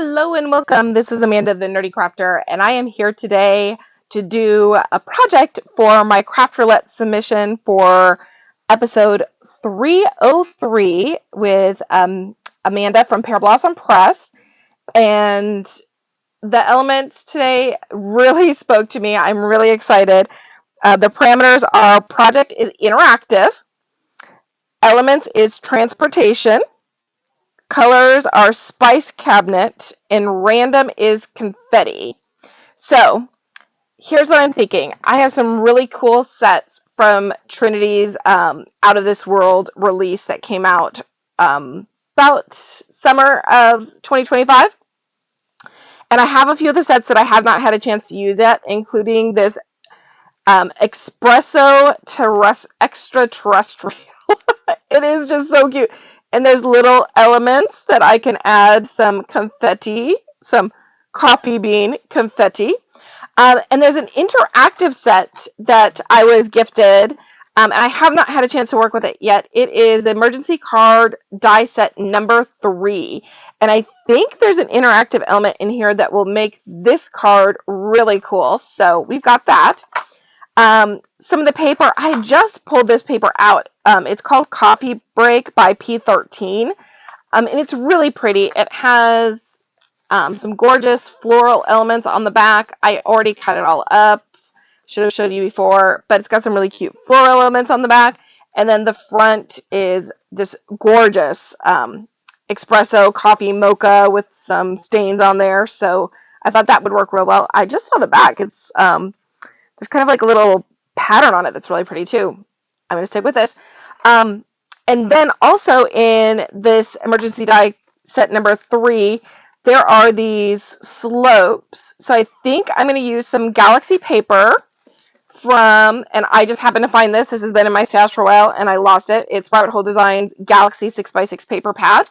Hello and welcome. This is Amanda, the Nerdy Krafter, and I am here today to do a project for my Craft Roulette submission for episode 303 with Amanda from Pear Press. And the elements today really spoke to me. I'm really excited. The parameters are project is interactive, elements is transportation, colors are spice cabinet, and random is confetti. So here's what I'm thinking. I have some really cool sets from Trinity's Out of This World release that came out about summer of 2025. And I have a few of the sets that I have not had a chance to use yet, including this Espresso Extraterrestrial. It is just so cute. And there's little elements that I can add some confetti, some coffee bean confetti. And there's an interactive set that I was gifted, and I have not had a chance to work with it yet. It is Emergency Card Die Set number 3. And I think there's an interactive element in here that will make this card really cool. So we've got that. Some of the paper, I just pulled this paper out. It's called Coffee Break by P13. And it's really pretty. It has some gorgeous floral elements on the back. I already cut it all up. Should have showed you before. But it's got some really cute floral elements on the back. And then the front is this gorgeous espresso coffee mocha with some stains on there. So I thought that would work real well. I just saw the back. It's there's kind of like a little pattern on it that's really pretty too. I'm going to stick with this. And then also in this emergency die set number 3, there are these slopes. So I think I'm going to use some Galaxy paper from, and I just happened to find this. This has been in my stash for a while and I lost it. It's Rabbit Hole Designs Galaxy 6x6 paper pad.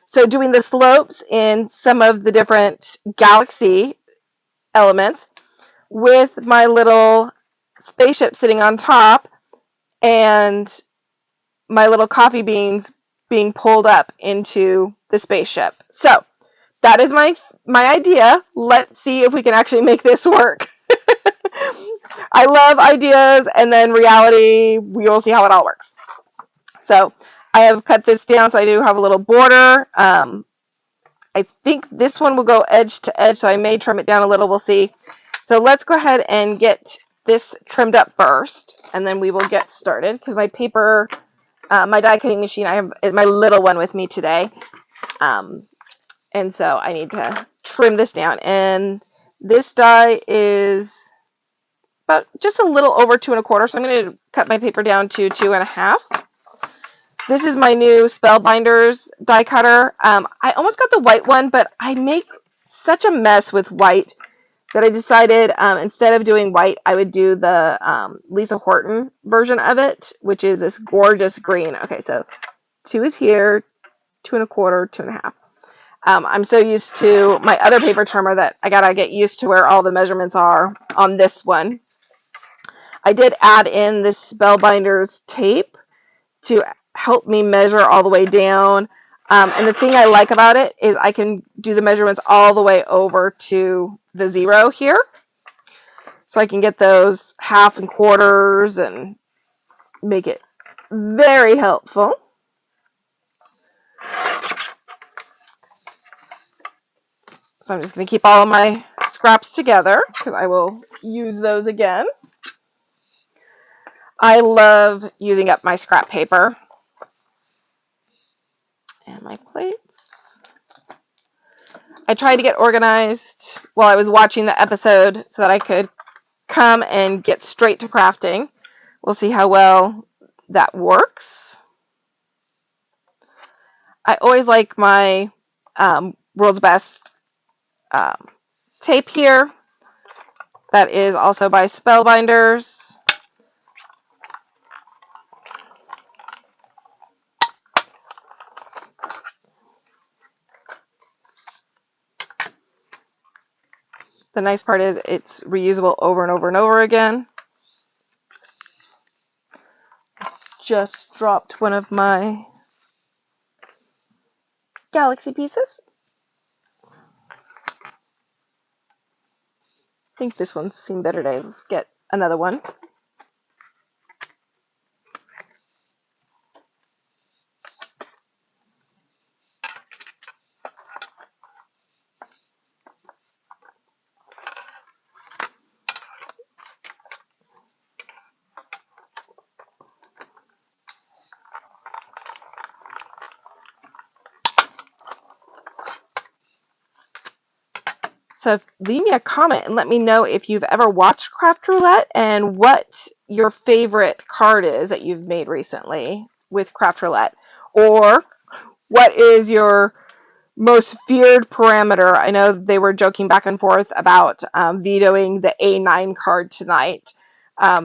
So doing the slopes in some of the different Galaxy elements with my little spaceship sitting on top and my little coffee beans being pulled up into the spaceship. So that is my idea. Let's see if we can actually make this work. I love ideas and then reality. We will see how it all works. So I have cut this down so I do have a little border. I think this one will go edge to edge, so I may trim it down a little. We'll see. So let's go ahead and get this trimmed up first, and then we will get started, because my paper, my die cutting machine, I have my little one with me today, and so I need to trim this down. And this die is about just a little over 2 1/4, so I'm going to cut my paper down to 2 1/2. This is my new Spellbinders die cutter. I almost got the white one, but I make such a mess with white that I decided instead of doing white, I would do the Lisa Horton version of it, which is this gorgeous green. Okay, so 2 is here, 2 1/4, 2 1/2. I'm so used to my other paper trimmer that I gotta get used to where all the measurements are on this one. I did add in this Spellbinders tape to help me measure all the way down. And the thing I like about it is I can do the measurements all the way over to the 0 here. So I can get those 1/2 and quarters and make it very helpful. So I'm just going to keep all of my scraps together because I will use those again. I love using up my scrap paper. And my plates. I tried to get organized while I was watching the episode so that I could come and get straight to crafting. We'll see how well that works. I always like my World's Best tape here. That is also by Spellbinders. The nice part is it's reusable over and over and over again. Just dropped one of my Galaxy pieces. I think this one's seen better days. Let's get another one. So leave me a comment and let me know if you've ever watched Craft Roulette and what your favorite card is that you've made recently with Craft Roulette. Or what is your most feared parameter? I know they were joking back and forth about vetoing the A9 card tonight. I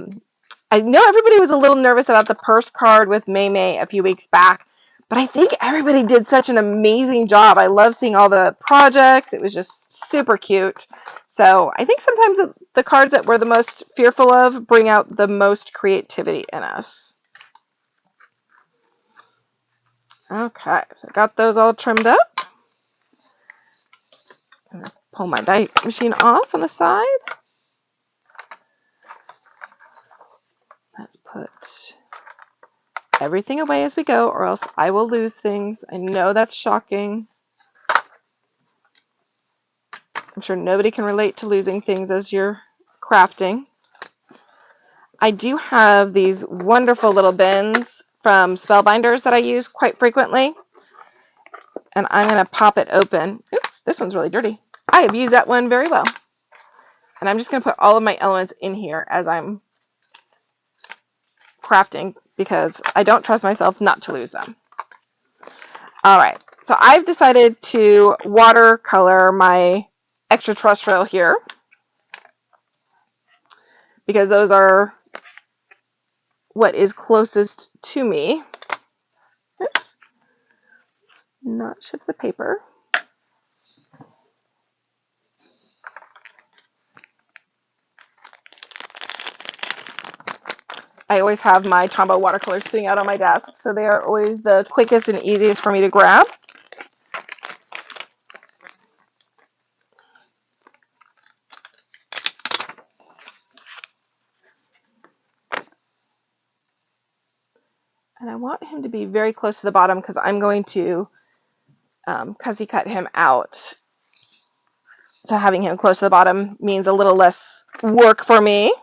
know everybody was a little nervous about the purse card with May May a few weeks back, but I think everybody did such an amazing job. I love seeing all the projects. It was just super cute. So I think sometimes the cards that we're the most fearful of bring out the most creativity in us. Okay, so I got those all trimmed up. I'm going to pull my die machine off on the side. Let's put everything away as we go, or else I will lose things. I know that's shocking. I'm sure nobody can relate to losing things as you're crafting. I do have these wonderful little bins from Spellbinders that I use quite frequently. And I'm going to pop it open. Oops, this one's really dirty. I have used that one very well. And I'm just going to put all of my elements in here as I'm crafting because I don't trust myself not to lose them. All right, so I've decided to watercolor my extraterrestrial here because those are what is closest to me. Oops, let's not shift the paper. I always have my Tombow watercolors sitting out on my desk, so they are always the quickest and easiest for me to grab. And I want him to be very close to the bottom because I'm going to cushy cut him out. So having him close to the bottom means a little less work for me.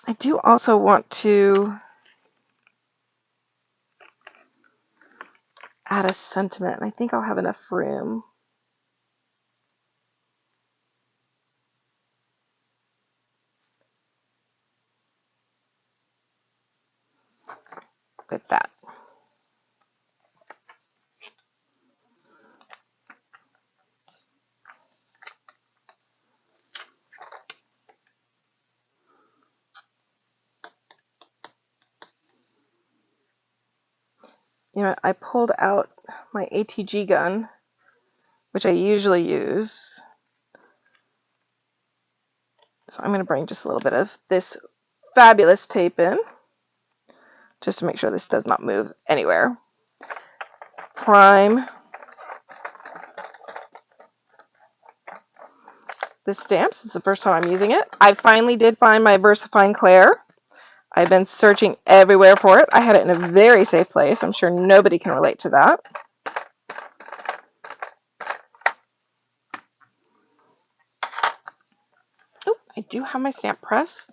I do also want to add a sentiment, and I think I'll have enough room. With that. You know, I pulled out my ATG gun, which I usually use. So I'm going to bring just a little bit of this fabulous tape in, just to make sure this does not move anywhere. Prime the stamps. It's the first time I'm using it. I finally did find my VersaFine Claire. I've been searching everywhere for it. I had it in a very safe place. I'm sure nobody can relate to that. Oh, I do have my stamp press.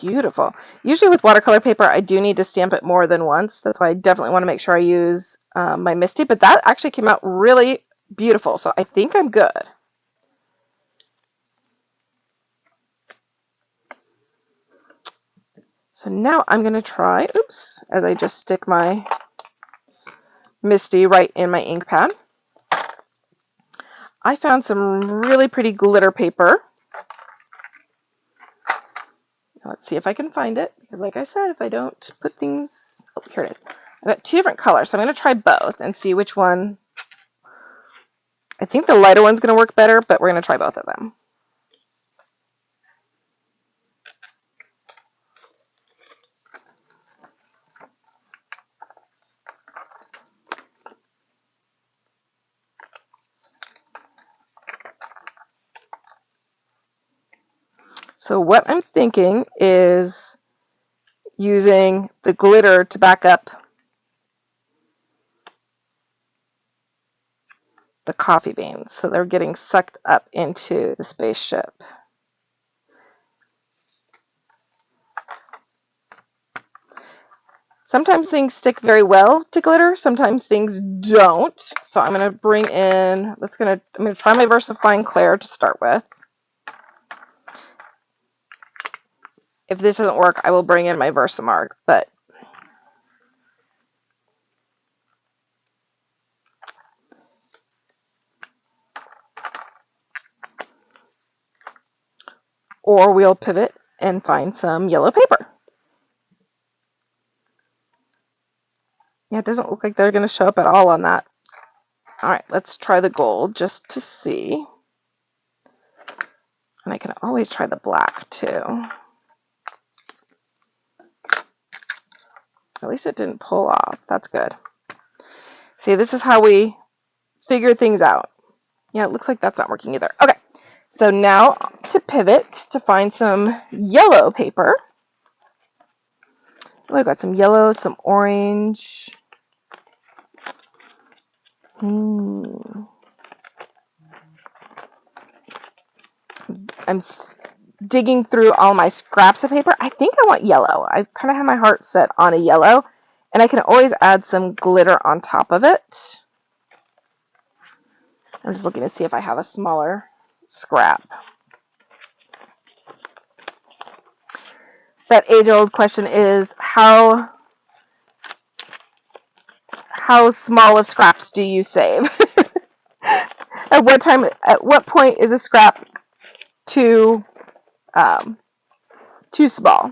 Beautiful. Usually with watercolor paper, I do need to stamp it more than once. That's why I definitely want to make sure I use my Misty, but that actually came out really beautiful, so I think I'm good. So now I'm going to try, oops, as I just stick my Misty right in my ink pad. I found some really pretty glitter paper. Let's see if I can find it, because like I said, if I don't put things, oh, here it is. I've got two different colors, so I'm going to try both and see which one. I think the lighter one's going to work better, but we're going to try both of them. So what I'm thinking is using the glitter to back up the coffee beans so they're getting sucked up into the spaceship. Sometimes things stick very well to glitter, sometimes things don't. So I'm going to bring in, I'm going to try my VersaFine Clair to start with. If this doesn't work, I will bring in my Versamark, but or we'll pivot and find some yellow paper. Yeah, it doesn't look like they're going to show up at all on that. All right, let's try the gold just to see. And I can always try the black too. At least it didn't pull off. That's good. See, this is how we figure things out. Yeah, it looks like that's not working either. Okay, so now to pivot to find some yellow paper. Oh, I've got some yellow, some orange. I'm digging through all my scraps of paper. I think I want yellow. I kind of have my heart set on a yellow, and I can always add some glitter on top of it. I'm just looking to see if I have a smaller scrap. That age-old question is how small of scraps do you save? At what point is a scrap too small?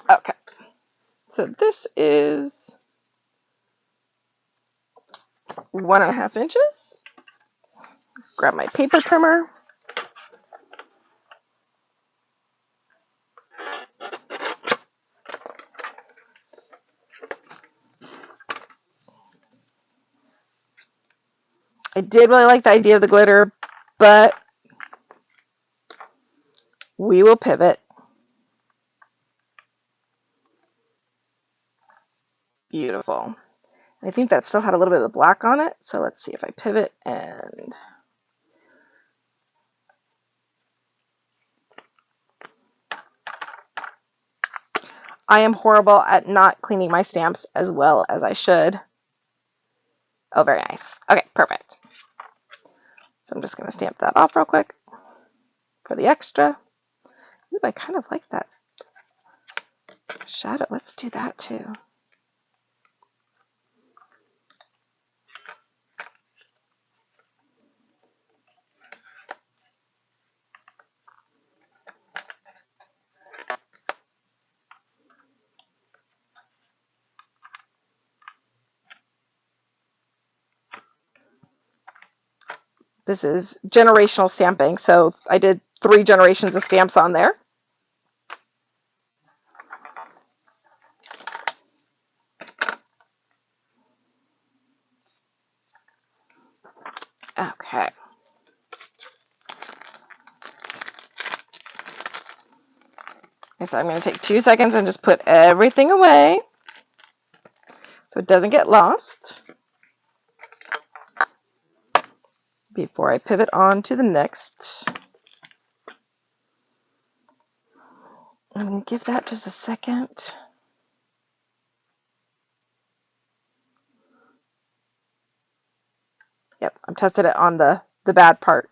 Okay, so this is 1.5 inches. Grab my paper trimmer. I did really like the idea of the glitter, but we will pivot. Beautiful. I think that still had a little bit of the black on it, so let's see if I pivot and I am horrible at not cleaning my stamps as well as I should. Oh, very nice. Okay, perfect. So I'm just going to stamp that off real quick for the extra. Ooh, I kind of like that shadow. Let's do that too. This is generational stamping, so I did 3 generations of stamps on there. Okay. So I'm going to take 2 seconds and just put everything away so it doesn't get lost before I pivot on to the next. I'm going to give that just a second. Yep, I'm tested it on the bad part.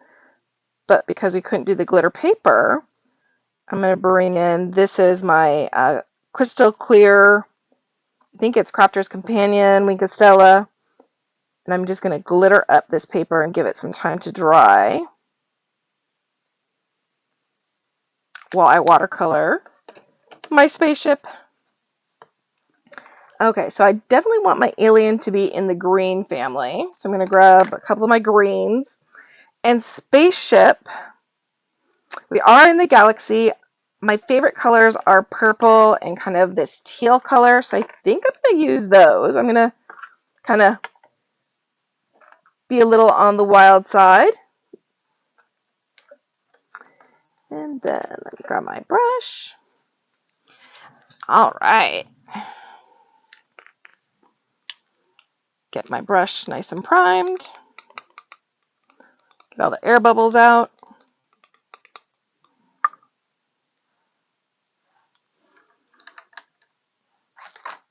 But because we couldn't do the glitter paper, I'm going to bring in, this is my crystal clear, I think it's Krafter's Companion, Winkostella. And I'm just going to glitter up this paper and give it some time to dry while I watercolor my spaceship. Okay, so I definitely want my alien to be in the green family. So I'm going to grab a couple of my greens. And spaceship, we are in the galaxy. My favorite colors are purple and kind of this teal color. So I think I'm going to use those. I'm going to kind of be a little on the wild side. And then let me grab my brush. All right. Get my brush nice and primed. Get all the air bubbles out.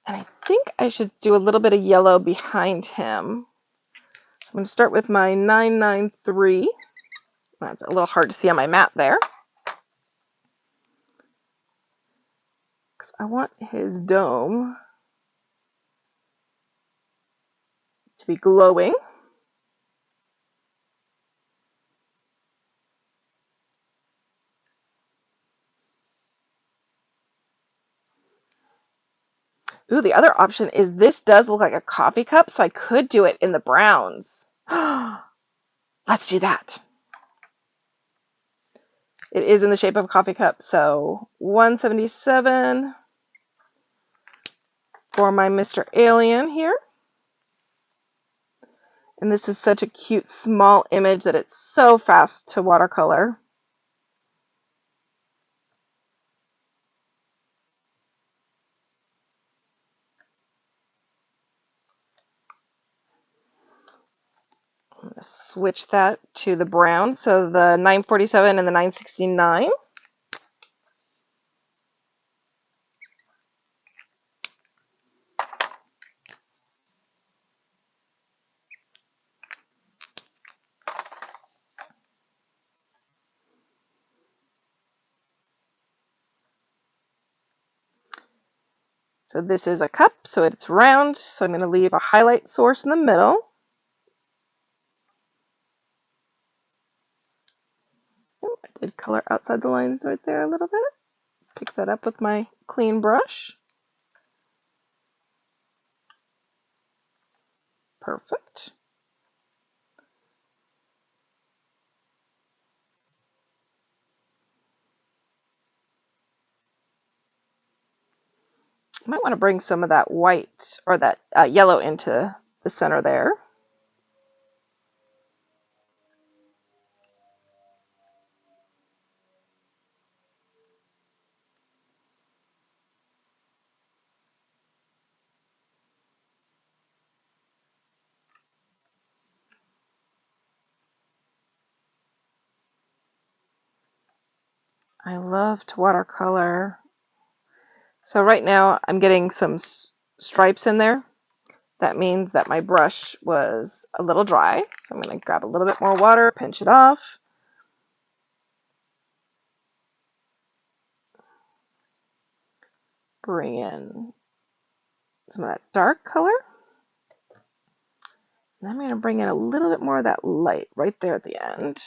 And I think I should do a little bit of yellow behind him. So I'm going to start with my 993. That's a little hard to see on my mat there, because I want his dome to be glowing. Ooh, the other option is this does look like a coffee cup, so I could do it in the browns. Let's do that. It is in the shape of a coffee cup, so 177 for my Mr. Alien here. And this is such a cute small image that it's so fast to watercolor. I'm going to switch that to the brown, so the 947 and the 969. So this is a cup, so it's round, so I'm going to leave a highlight source in the middle. Oh, I did color outside the lines right there a little bit. Pick that up with my clean brush. Perfect. You might want to bring some of that white or that yellow into the center there. I love to watercolor. So right now I'm getting some stripes in there. That means that my brush was a little dry. So I'm going to grab a little bit more water, pinch it off. Bring in some of that dark color. And I'm going to bring in a little bit more of that light right there at the end.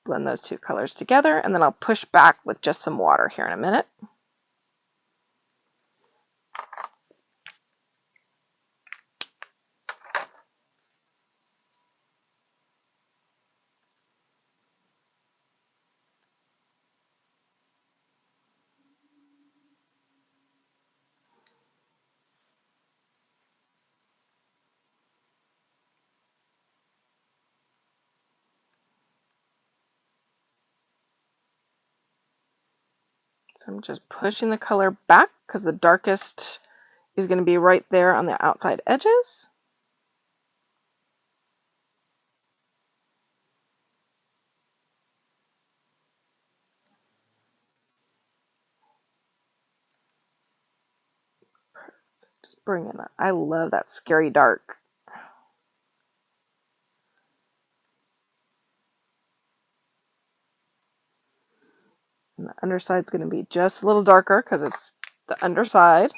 Blend those two colors together, and then I'll push back with just some water here in a minute. So I'm just pushing the color back because the darkest is going to be right there on the outside edges. Just bring in that. I love that scary dark. And the underside's going to be just a little darker because it's the underside.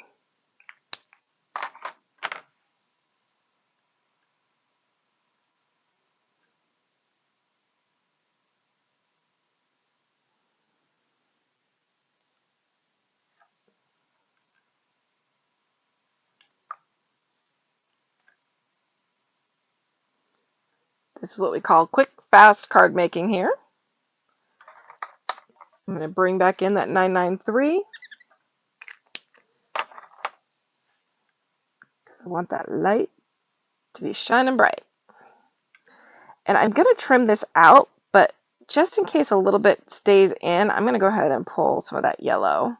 This is what we call quick, fast card making here. I'm going to bring back in that 993. I want that light to be shining bright. And I'm going to trim this out, but just in case a little bit stays in, I'm going to go ahead and pull some of that yellow.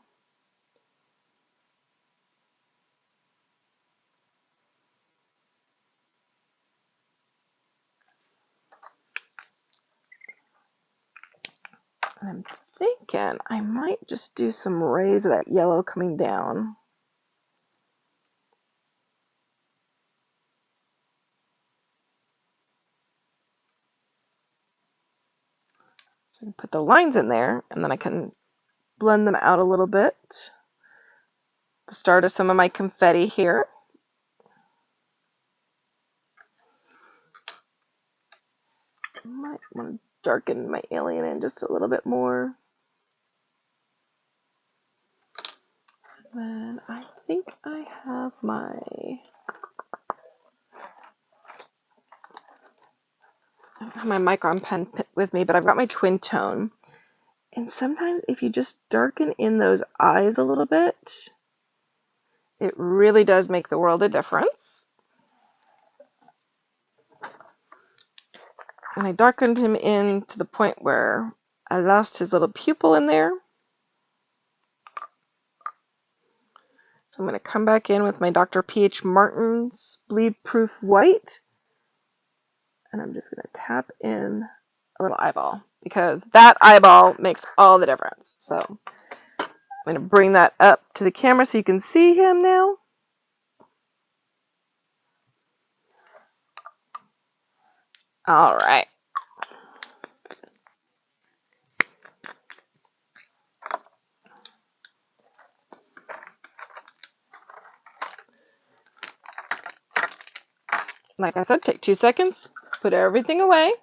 And I'm thinking I might just do some rays of that yellow coming down. So I can put the lines in there, and then I can blend them out a little bit. The start of some of my confetti here. I might want to darken my alien in just a little bit more. And I think I have my I don't have my micron pen with me, but I've got my twin tone. And sometimes if you just darken in those eyes a little bit, it really does make the world a difference. And I darkened him in to the point where I lost his little pupil in there. So I'm going to come back in with my Dr. P.H. Martin's Bleed Proof White. And I'm just going to tap in a little eyeball, because that eyeball makes all the difference. So I'm going to bring that up to the camera so you can see him now. All right. Like I said, take 2 seconds, put everything away.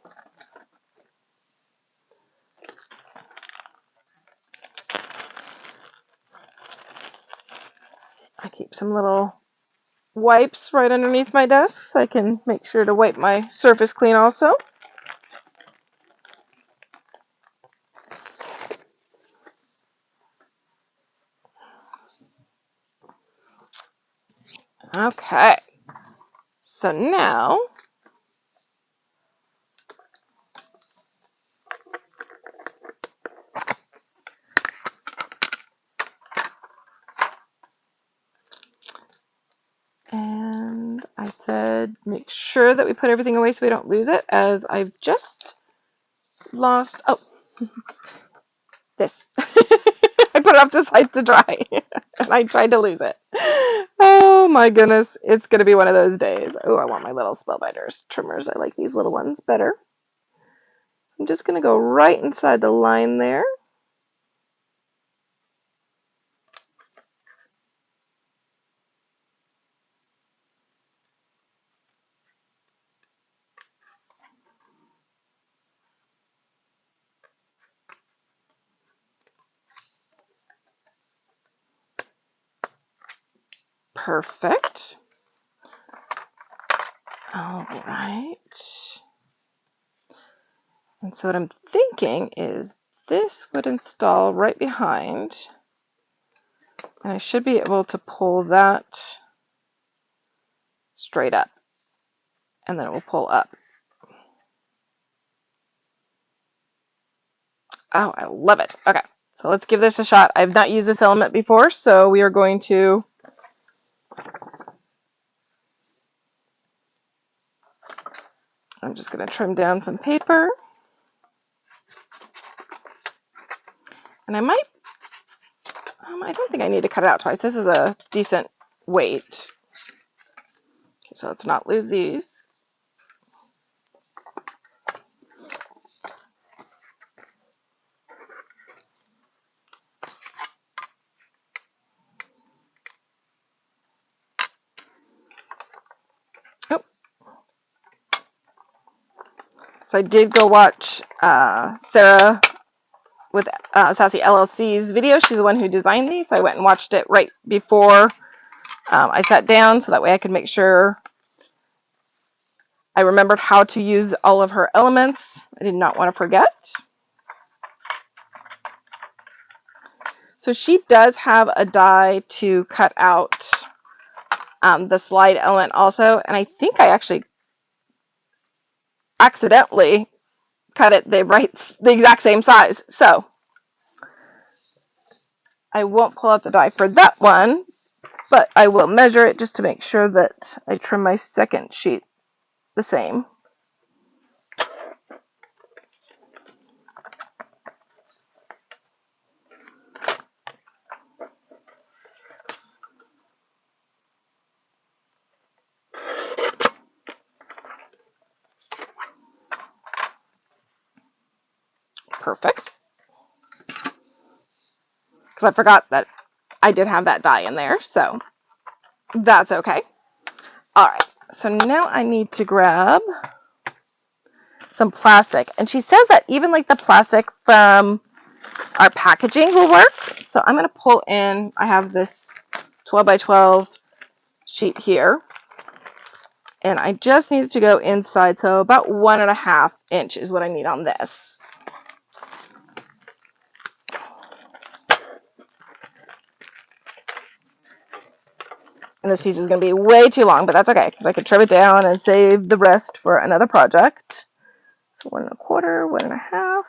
I keep some little wipes right underneath my desk so I can make sure to wipe my surface clean also. Okay, so now and I said make sure that we put everything away so we don't lose it, as I've just lost, oh, this. I put it off the side to dry and I tried to lose it. Oh my goodness, it's going to be one of those days. Oh, I want my little Spellbinders trimmers. I like these little ones better. So I'm just going to go right inside the line there. Perfect. All right. And so what I'm thinking is this would install right behind, and I should be able to pull that straight up, and then it will pull up. Oh, I love it. Okay, so let's give this a shot. I've not used this element before, so we are going to I'm just going to trim down some paper. And I might, I don't think I need to cut it out twice. This is a decent weight. Okay, so let's not lose these. Oh. So I did go watch Sarah with Sassy LLC's video. She's the one who designed these. So I went and watched it right before I sat down, so that way I could make sure I remembered how to use all of her elements. I did not want to forget. So she does have a die to cut out the slide element also, and I think I actually accidentally cut it the exact same size. So I won't pull out the die for that one, but I will measure it just to make sure that I trim my second sheet the same. Perfect. Because I forgot that I did have that die in there, so that's okay. All right, so now I need to grab some plastic. And she says that even like the plastic from our packaging will work. So I'm going to pull in, I have this 12 by 12 sheet here. And I just need it to go inside, so about 1.5 inch is what I need on this. And this piece is going to be way too long, but that's okay, because I can trim it down and save the rest for another project. So 1.25, 1.5.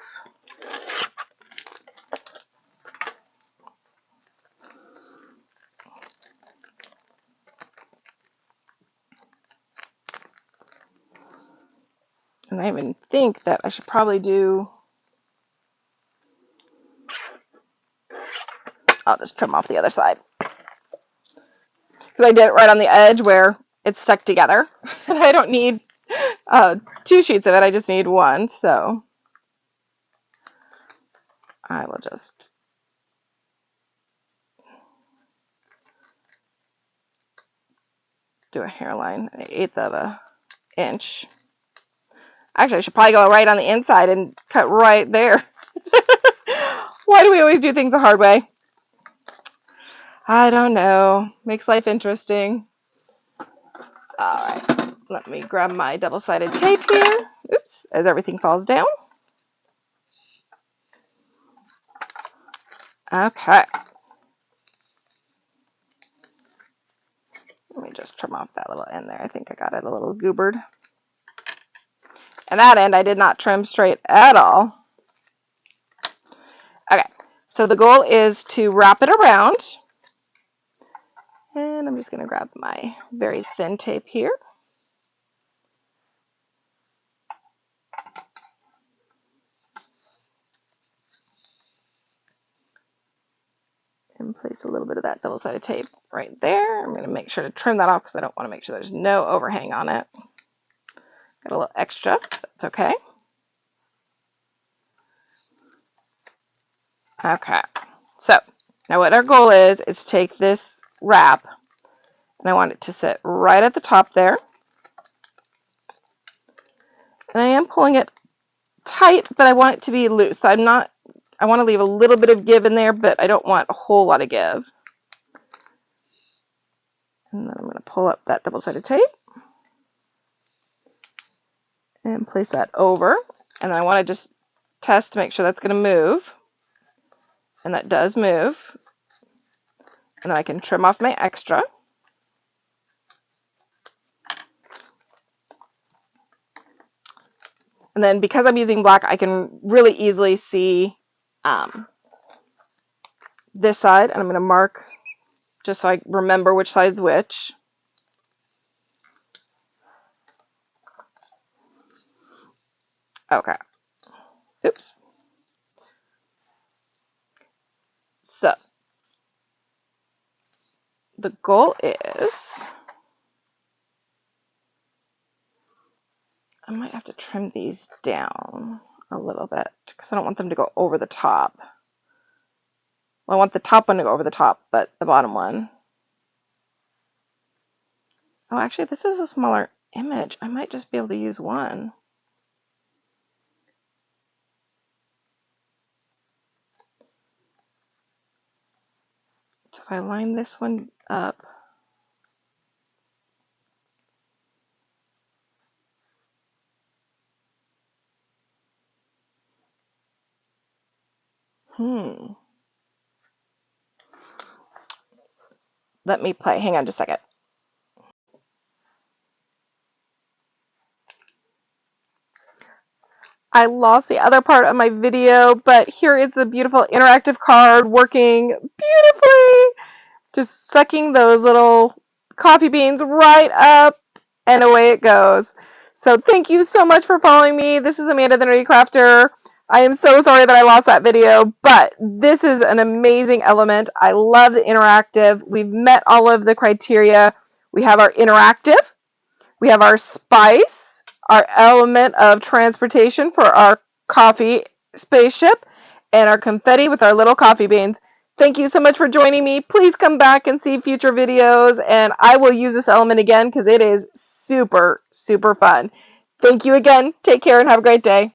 And I even think that I should probably do, I'll just trim off the other side. Because I did it right on the edge where it's stuck together. And I don't need 2 sheets of it, I just need 1. So I will just do a hairline, 1/8 of an inch. Actually, I should probably go right on the inside and cut right there. Why do we always do things the hard way? I don't know. Makes life interesting. All right, let me grab my double-sided tape here. Oops, as everything falls down. Okay. Let me just trim off that little end there. I think I got it a little goobered. And that end I did not trim straight at all. Okay, so the goal is to wrap it around. And I'm just going to grab my very thin tape here. And place a little bit of that double-sided tape right there. I'm going to make sure to trim that off because I don't want to make sure there's no overhang on it. Got a little extra, that's okay. Okay, so now what our goal is to take this wrap and I want it to sit right at the top there. And I am pulling it tight, but I want it to be loose. I want to leave a little bit of give in there, but I don't want a whole lot of give. And then I'm going to pull up that double-sided tape and place that over. And I want to just test to make sure that's going to move. And that does move. And then I can trim off my extra. And then because I'm using black, I can really easily see this side. And I'm going to mark just so I remember which side's which. Okay. Oops. So the goal is, I might have to trim these down a little bit because I don't want them to go over the top. Well, I want the top one to go over the top, but the bottom one. Oh, actually, this is a smaller image. I might just be able to use one. So if I line this one up, let me play. Hang on just a second. I lost the other part of my video, but here is the beautiful interactive card working beautifully. Just sucking those little coffee beans right up, and away it goes. So thank you so much for following me. This is Amanda the Nerdy Crafter. I am so sorry that I lost that video, but this is an amazing element. I love the interactive. We've met all of the criteria. We have our interactive. We have our spice, our element of transportation for our coffee spaceship, and our confetti with our little coffee beans. Thank you so much for joining me. Please come back and see future videos, and I will use this element again because it is super, super fun. Thank you again. Take care and have a great day.